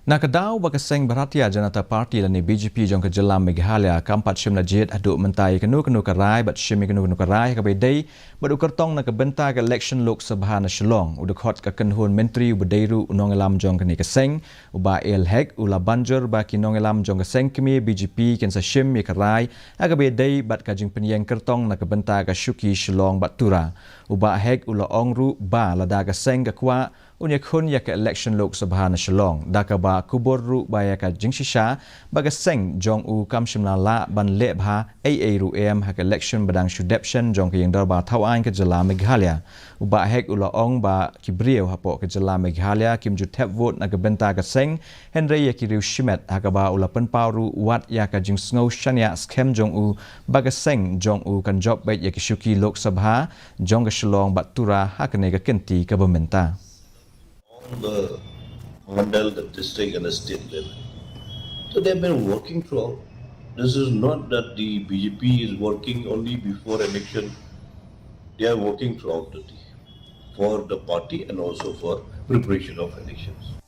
Nakadaw baka Seng Bharatiya Janata Party lani BJP jong kejelam Meghalaya kampat Shim najit aduk mentai kenu karai bat Shim kenu karai ka bedai badu Kyrtong nak Bynta ke Ilekshon Lok Sabha na Shillong uduk hot ka kenhun menteri ubadairu Nongïalam jong keni ke Seng uba hek ula banjur ba ki Nongïalam jong ke Seng Kmie BJP kensa Shim karai aga bedai bat ka jing penyeng Kyrtong nak Bynta ka Shuki Shillong bat tura uba hek ula ongru ba lada ka Seng ka kwa unya khun ya ke Ilekshon Lok Sabha na Shillong dakaba kubur ru baya ka jingshisha baga Seng jong u kam shimla la ban le bha ru ha ke election badang shudeption jong ke yang darba thawain ke jala Meghalaya uba hek ula ong ba kibrieu hapo ke jala Meghalaya kim ju tap vote na ke Bynta ka Seng henry ya ki riu shimet hakaba ula penpauru wat ya ka jing snow shanya scam jong u baga Seng jong u kan job baik ya ki Shuki Lok Sabha jong ke Shillong bat tura hakane ka kenti ka Bynta the mandal, the district and the state level. So they have been working throughout. This is not that the BJP is working only before election. They are working throughout the day for the party and also for preparation of elections.